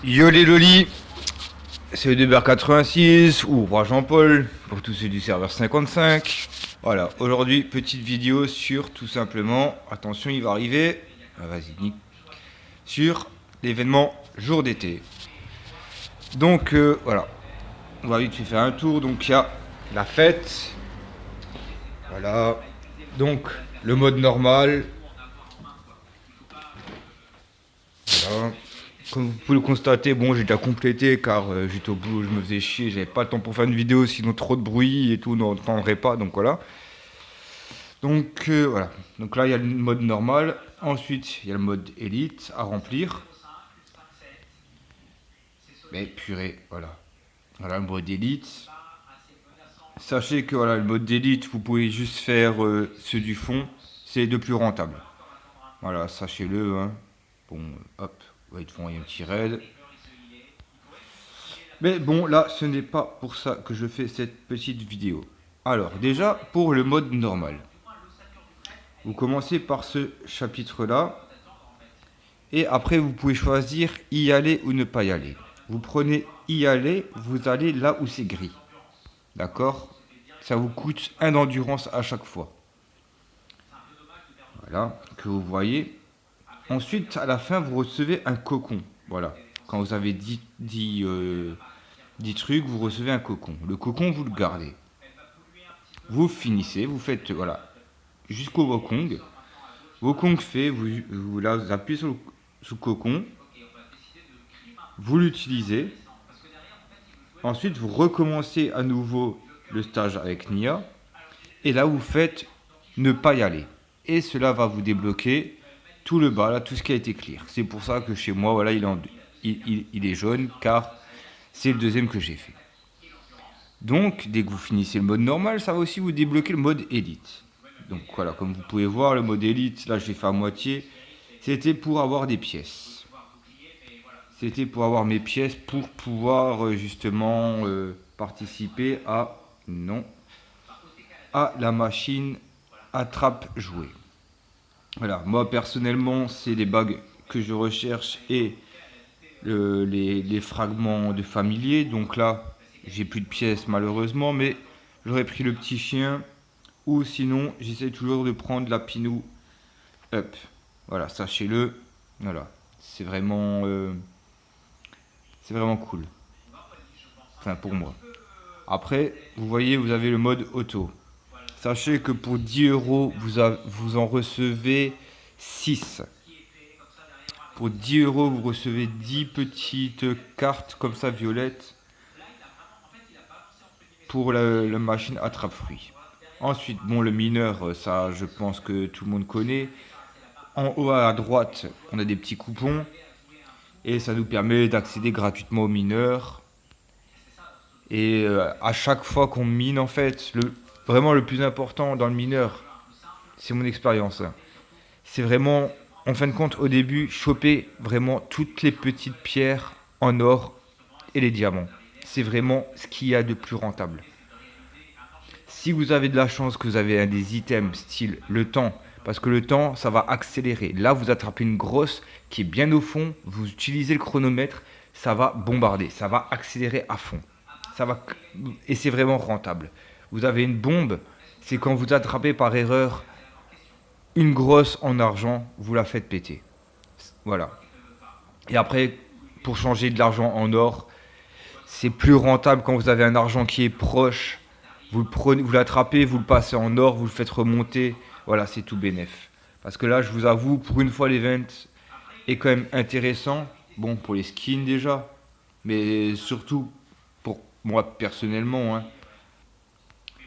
Yo les lolis, c'est EDBR86 ou Roi Jean-Paul pour tous ceux du serveur 55. Voilà, aujourd'hui petite vidéo sur tout simplement, attention il va arriver, vas-y Nick, sur l'événement jour d'été. Donc voilà, on va vite faire un tour, donc il y a la fête, voilà, donc le mode normal, voilà. Comme vous pouvez le constater, bon, j'ai déjà complété car j'étais au boulot, je me faisais chier, j'avais pas le temps pour faire une vidéo, sinon trop de bruit et tout, on n'entendrait pas, donc voilà. Donc voilà, donc là il y a le mode normal, ensuite il y a le mode élite à remplir. Mais purée, voilà. Voilà le mode élite. Sachez que voilà, le mode élite, vous pouvez juste faire ceux du fond, c'est le plus rentable. Voilà, sachez-le, hein. Bon, hop, ouais, de fond il y a un petit raid. Mais bon, là, ce n'est pas pour ça que je fais cette petite vidéo. Alors, déjà, pour le mode normal. Vous commencez par ce chapitre-là. Et après, vous pouvez choisir y aller ou ne pas y aller. Vous prenez y aller, vous allez là où c'est gris. D'accord? Ça vous coûte 1 d'endurance à chaque fois. Voilà, que vous voyez. Ensuite, à la fin, vous recevez un cocon. Voilà. Quand vous avez 10 trucs, vous recevez un cocon. Le cocon, vous le gardez. Vous finissez, vous faites voilà jusqu'au Wokong. Wokong fait, là, vous appuyez sur le cocon, vous l'utilisez. Ensuite, vous recommencez à nouveau le stage avec Nia. Et là, vous faites ne pas y aller. Et cela va vous débloquer tout le bas, là, tout ce qui a été clear. C'est pour ça que chez moi, voilà, il est jaune, car c'est le deuxième que j'ai fait. Donc, dès que vous finissez le mode normal, ça va aussi vous débloquer le mode élite. Donc voilà, comme vous pouvez voir, le mode élite, là je l'ai fait à moitié. C'était pour avoir des pièces. C'était pour avoir mes pièces pour pouvoir justement participer à... Non. À la machine attrape-jouet. Voilà, moi personnellement, c'est les bagues que je recherche et les fragments de familier. Donc là, j'ai plus de pièces malheureusement, mais j'aurais pris le petit chien. Ou sinon, j'essaie toujours de prendre la Pinou Up. Voilà, sachez-le. Voilà, c'est vraiment cool. Enfin, pour moi. Après, vous voyez, vous avez le mode auto. Sachez que pour 10 euros, vous en recevez 6. Pour 10 euros, vous recevez 10 petites cartes comme ça violettes pour la machine attrape-fruits. Ensuite, bon, le mineur, ça, je pense que tout le monde connaît. En haut à droite, on a des petits coupons et ça nous permet d'accéder gratuitement aux mineurs. Et à chaque fois qu'on mine, en fait, vraiment le plus important dans le mineur, c'est mon expérience, hein. C'est vraiment, en fin de compte, au début, choper vraiment toutes les petites pierres en or et les diamants. C'est vraiment ce qu'il y a de plus rentable. Si vous avez de la chance que vous avez un des items style le temps, parce que le temps, ça va accélérer. Là, vous attrapez une grosse qui est bien au fond, vous utilisez le chronomètre, ça va bombarder, ça va accélérer à fond. Et c'est vraiment rentable. Vous avez une bombe, c'est quand vous attrapez par erreur une grosse en argent, vous la faites péter. Voilà. Et après, pour changer de l'argent en or, c'est plus rentable quand vous avez un argent qui est proche. Vous le prenez, vous l'attrapez, vous le passez en or, vous le faites remonter. Voilà, c'est tout bénef. Parce que là, je vous avoue, pour une fois, l'event est quand même intéressant. Bon, pour les skins déjà, mais surtout pour moi personnellement, hein.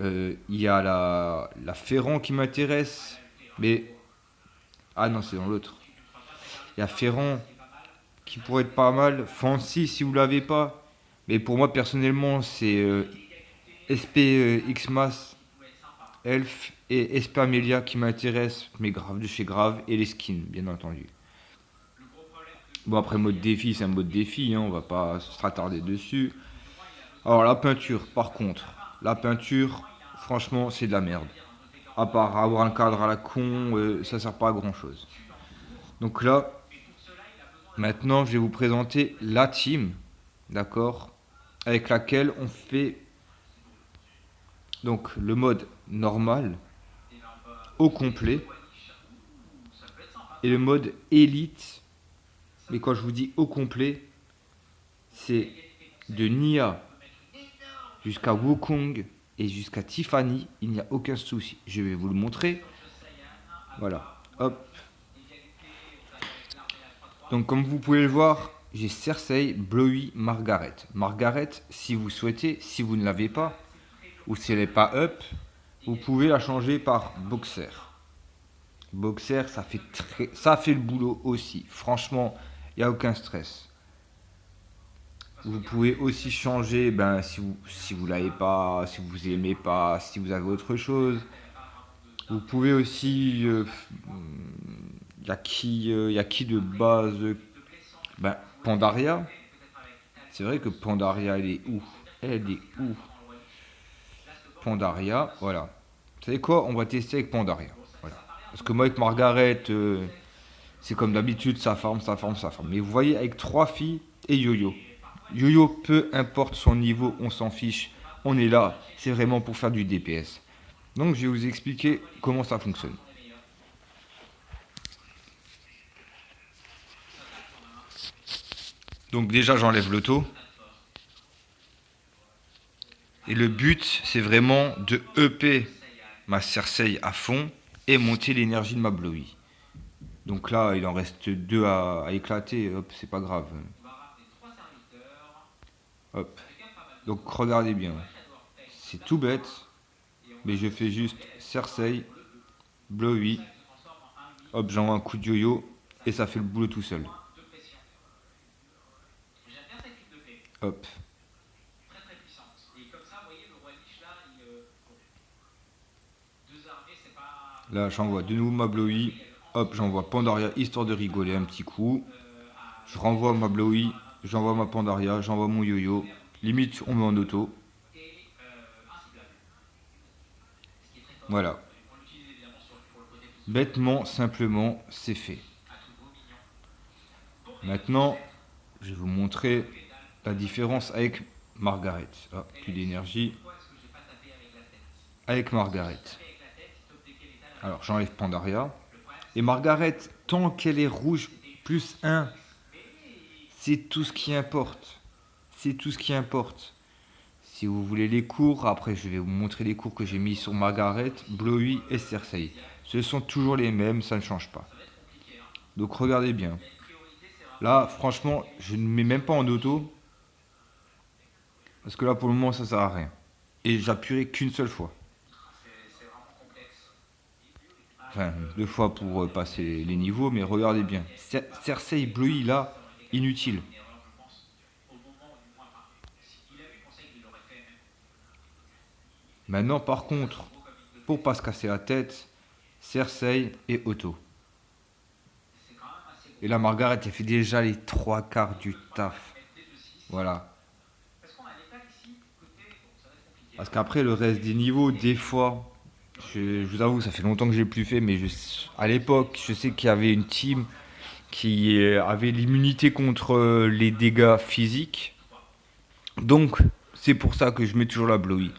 Il y a la Ferran qui m'intéresse, mais... Ah non, c'est dans l'autre. Il y a Ferran qui pourrait être pas mal. Fancy si vous l'avez pas. Mais pour moi personnellement, c'est SP Xmas, Elf et SP Amelia qui m'intéressent. Mais grave de chez Grave et les skins, bien entendu. Bon, après, mode défi, c'est un mode défi, hein, on va pas se attarder dessus. Alors, la peinture, par contre, la peinture, franchement, c'est de la merde. À part avoir un cadre à la con, ça sert pas à grand chose. Donc là, Maintenant, je vais vous présenter la team, d'accord, avec laquelle on fait donc le mode normal, au complet, et le mode élite. Mais quand je vous dis au complet, c'est de Nia jusqu'à Wukong et jusqu'à Tiffany, il n'y a aucun souci. Je vais vous le montrer. Voilà, hop. Donc comme vous pouvez le voir, j'ai Cersei, Blowy, Margaret. Margaret, si vous souhaitez, si vous ne l'avez pas, ou si elle n'est pas up, vous pouvez la changer par Boxer. Boxer, ça fait le boulot aussi. Franchement, il n'y a aucun stress. Vous pouvez aussi changer, ben, si vous l'avez pas, si vous aimez pas, si vous avez autre chose. Vous pouvez aussi, y a qui de base, ben, Pandaria. C'est vrai que Pandaria, elle est où? Elle est où? Pandaria, voilà. Vous savez quoi? On va tester avec Pandaria. Voilà. Parce que moi, avec Margaret, c'est comme d'habitude, ça farm, ça farm, ça farm. Mais vous voyez, avec trois filles et Yo-Yo. Yo-Yo, peu importe son niveau, on s'en fiche. On est là, c'est vraiment pour faire du DPS. Donc, je vais vous expliquer comment ça fonctionne. Donc déjà, j'enlève l'auto. Et le but, c'est vraiment de EP ma Cersei à fond et monter l'énergie de ma Blowy. Donc là, il en reste deux à éclater. Hop, c'est pas grave. Hop. Donc regardez bien. C'est tout bête. Mais je fais juste Cersei, Blowy. Hop, j'envoie un coup de yo-yo. Et ça fait le boulot tout seul. Hop. Là, j'envoie de nouveau ma Blowy. Hop, j'envoie Pandaria histoire de rigoler un petit coup. Je renvoie ma Blowy. J'envoie ma Pandaria. J'envoie mon yo-yo. Limite, on met en auto. Voilà. Bêtement, simplement, c'est fait. Maintenant, je vais vous montrer la différence avec Margaret. Ah, plus d'énergie. Avec Margaret. Alors, j'enlève Pandaria. Et Margaret, tant qu'elle est rouge, plus 1, c'est tout ce qui importe. C'est tout ce qui importe. Si vous voulez les cours, après je vais vous montrer les cours que j'ai mis sur Margaret, Blowy et Cersei. Ce sont toujours les mêmes, ça ne change pas. Donc regardez bien. Là, franchement, je ne mets même pas en auto. Parce que là, pour le moment, ça sert à rien. Et j'appuierai qu'une seule fois. Enfin, deux fois pour passer les niveaux, mais regardez bien. Cersei, Blowy, là, inutile. Maintenant, par contre, pour pas se casser la tête, Cersei et Otto. Et là, Margaret, elle fait déjà les trois quarts du taf. Voilà. Parce qu'après, le reste des niveaux, des fois, je vous avoue, ça fait longtemps que je l'ai plus fait, mais à l'époque, je sais qu'il y avait une team qui avait l'immunité contre les dégâts physiques. Donc, c'est pour ça que je mets toujours la Blowy.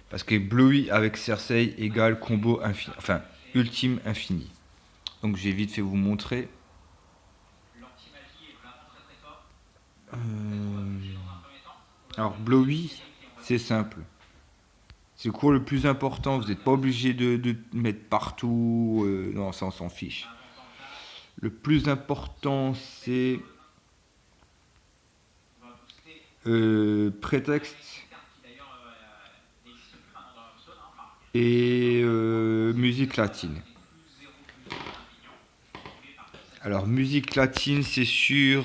Parce que Blowy avec Cersei égale combo infini. Enfin, ultime infini. Donc, j'ai vite fait vous montrer. Alors, Blowy, c'est simple. C'est le cours le plus important. Vous n'êtes pas obligé de mettre partout. Non, ça, on s'en fiche. Le plus important, c'est prétexte et musique latine. Alors, musique latine, c'est sur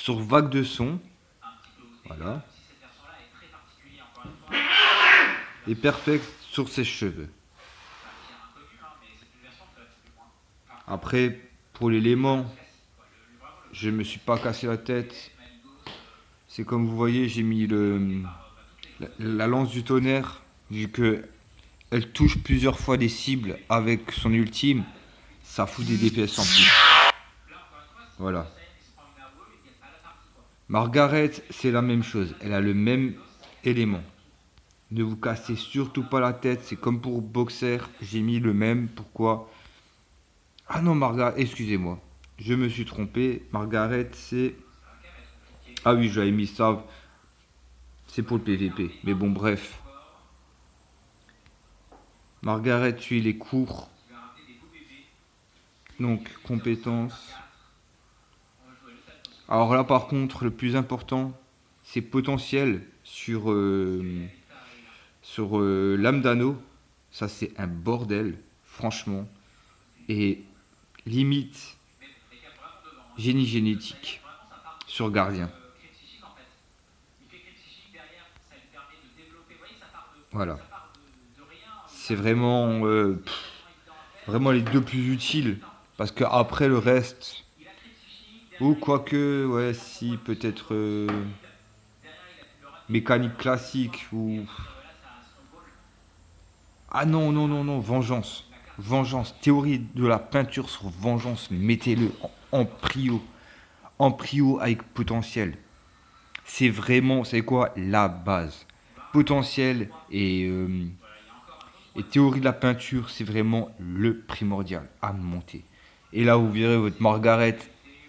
vague de son. Voilà. Et perplexe sur ses cheveux. Après, pour l'élément, je me suis pas cassé la tête. C'est comme vous voyez, j'ai mis la lance du tonnerre, vu que elle touche plusieurs fois des cibles avec son ultime, ça fout des DPS en plus. Voilà. Margaret, c'est la même chose. Elle a le même élément. Ne vous cassez surtout pas la tête. C'est comme pour Boxer. J'ai mis le même. Pourquoi? Ah non, Margaret, excusez-moi. Je me suis trompé. Margaret, c'est... Ah oui, j'avais mis ça. C'est pour le PVP. Mais bon, bref. Margaret, tu les cours. Donc, compétences. Alors là, par contre, le plus important, c'est potentiel sur l'âme d'anneau. Ça, c'est un bordel, franchement. Et limite, génie génétique sur gardien. Voilà. C'est vraiment les deux plus utiles. Parce que après le reste, ou quoique, ouais, si, peut-être mécanique classique, ou... Ah non, non, non, non, vengeance. Vengeance, théorie de la peinture sur vengeance, mettez-le en prio. En prio avec potentiel. C'est vraiment, vous savez quoi, la base. Potentiel et théorie de la peinture, c'est vraiment le primordial à monter. Et là, vous verrez votre Margaret,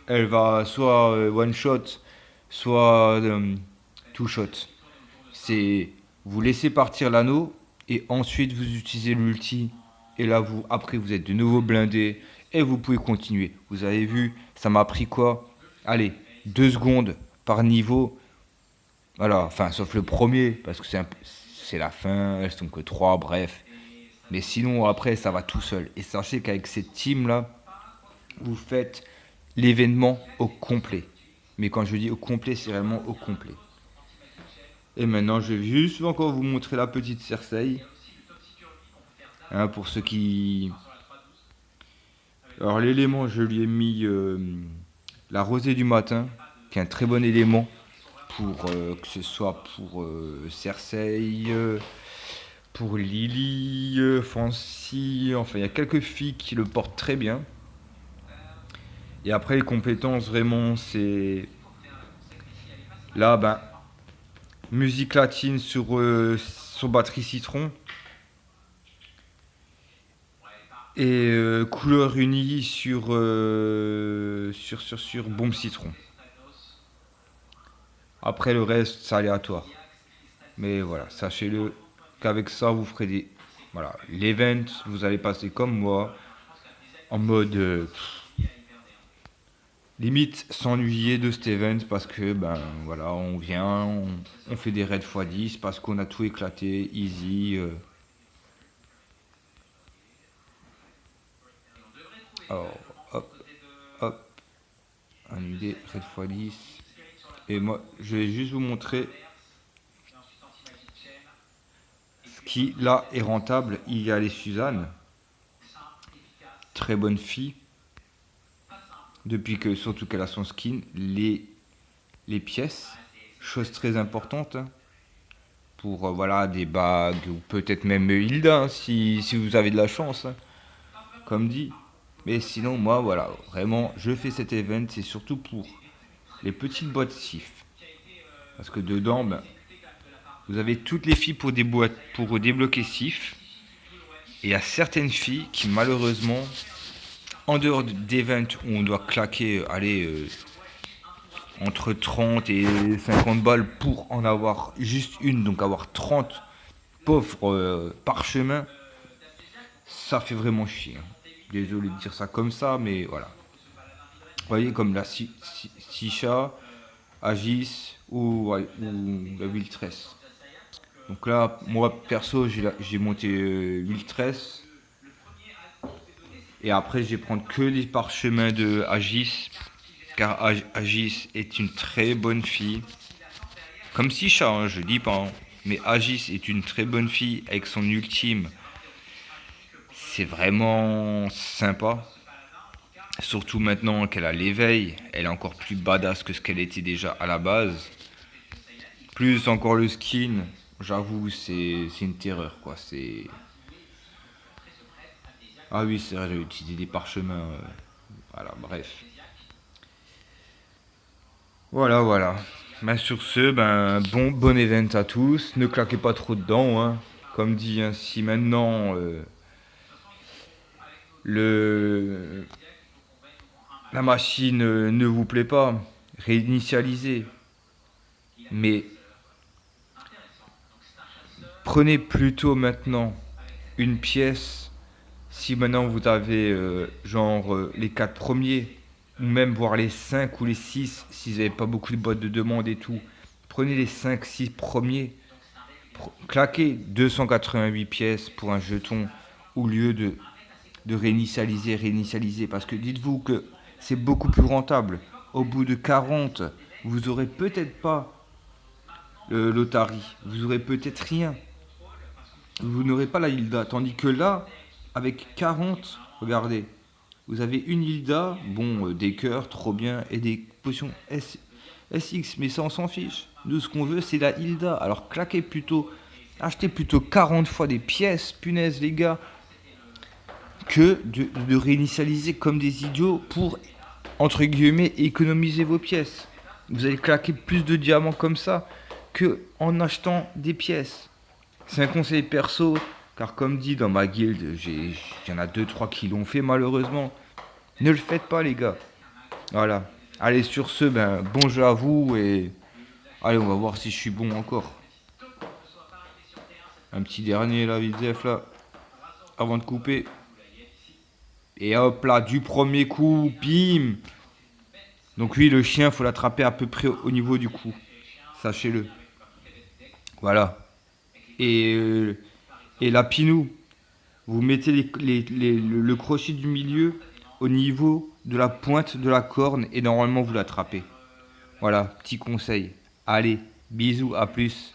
elle va soit one shot, soit two shot. C'est vous laissez partir l'anneau et ensuite vous utilisez l'ulti. Et là, après, vous êtes de nouveau blindé et vous pouvez continuer. Vous avez vu, ça m'a pris quoi? Allez, 2 secondes par niveau. Voilà, enfin, sauf le premier, parce que c'est la fin, elles sont que 3, bref. Mais sinon, après, ça va tout seul. Et sachez qu'avec cette team-là, vous faites l'événement au complet. Mais quand je dis au complet, c'est réellement au complet. Et maintenant, je vais juste encore vous montrer la petite Cersei. Hein, pour ceux qui... Alors, l'élément, je lui ai mis la rosée du matin, qui est un très bon élément. Pour que ce soit pour Cersei, pour Lily, Fancy, enfin il y a quelques filles qui le portent très bien. Et après les compétences vraiment c'est là ben musique latine sur batterie citron et couleur unie sur bombe citron. Après le reste c'est aléatoire. Mais voilà, sachez-le qu'avec ça vous ferez des voilà, l'event, vous allez passer comme moi en mode limite s'ennuyer de cet event parce que ben voilà on vient, on fait des raids x10 parce qu'on a tout éclaté, easy. Alors hop, hop, annuler raid x10. Et moi je vais juste vous montrer ce qui là est rentable. Il y a les Suzanne, très bonne fille. Depuis que surtout qu'elle a son skin, les pièces, chose très importante. Hein, pour voilà des bagues ou peut-être même Hilda hein, si vous avez de la chance hein, comme dit mais sinon moi voilà vraiment je fais cet event c'est surtout pour les petites boîtes SIF parce que dedans ben, vous avez toutes les filles pour des boîtes pour débloquer SIF et il y a certaines filles qui malheureusement en dehors d'event où on doit claquer aller entre 30 et 50 balles pour en avoir juste une donc avoir 30 pauvres parchemins. Ça fait vraiment chier. Hein. Désolé de dire ça comme ça, mais voilà. Vous voyez, comme la Sisha, Agis ou la Wiltress. Donc là, moi perso, j'ai monté Wiltress. Et après, je vais prendre que les parchemins de Agis. Car Agis est une très bonne fille. Comme Sisha, hein, je dis pas. Hein. Mais Agis est une très bonne fille avec son ultime. C'est vraiment sympa. Surtout maintenant qu'elle a l'éveil, elle est encore plus badass que ce qu'elle était déjà à la base. Plus encore le skin, j'avoue, c'est une terreur quoi. C'est ah oui, c'est vrai, j'ai utilisé des parchemins. Voilà, bref. Voilà, voilà. Ben, sur ce, bon event à tous. Ne claquez pas trop dedans, hein. Comme dit, hein, si maintenant le, la machine ne vous plaît pas, réinitialisez. Mais prenez plutôt maintenant une pièce. Si maintenant vous avez les 4 premiers, ou même voir les 5 ou les 6 si vous n'avez pas beaucoup de boîtes de demande et tout, prenez les 5 6 premiers, claquez 288 pièces pour un jeton au lieu de réinitialiser. Parce que dites-vous que c'est beaucoup plus rentable. Au bout de 40, vous aurez peut-être pas le Lotari, vous aurez peut-être rien. Vous n'aurez pas la Hilda. Tandis que là, avec 40, regardez, vous avez une Hilda, bon, des cœurs, trop bien, et des potions SX, mais ça on s'en fiche. Nous, ce qu'on veut, c'est la Hilda. Alors claquez plutôt, achetez plutôt 40 fois des pièces, punaise les gars, que de réinitialiser comme des idiots pour, entre guillemets, économiser vos pièces. Vous allez claquer plus de diamants comme ça que en achetant des pièces. C'est un conseil perso, car comme dit dans ma guilde, il y en a deux trois qui l'ont fait malheureusement. Ne le faites pas les gars. Voilà. Allez sur ce, bon jeu à vous et allez on va voir si je suis bon encore. Un petit dernier là, vite def là, avant de couper. Et hop là, du premier coup, bim. Donc oui, le chien, faut l'attraper à peu près au niveau du cou. Sachez-le. Voilà. Et, euh, et la pinou, vous mettez le crochet du milieu au niveau de la pointe de la corne et normalement vous l'attrapez. Voilà, petit conseil. Allez, bisous, à plus.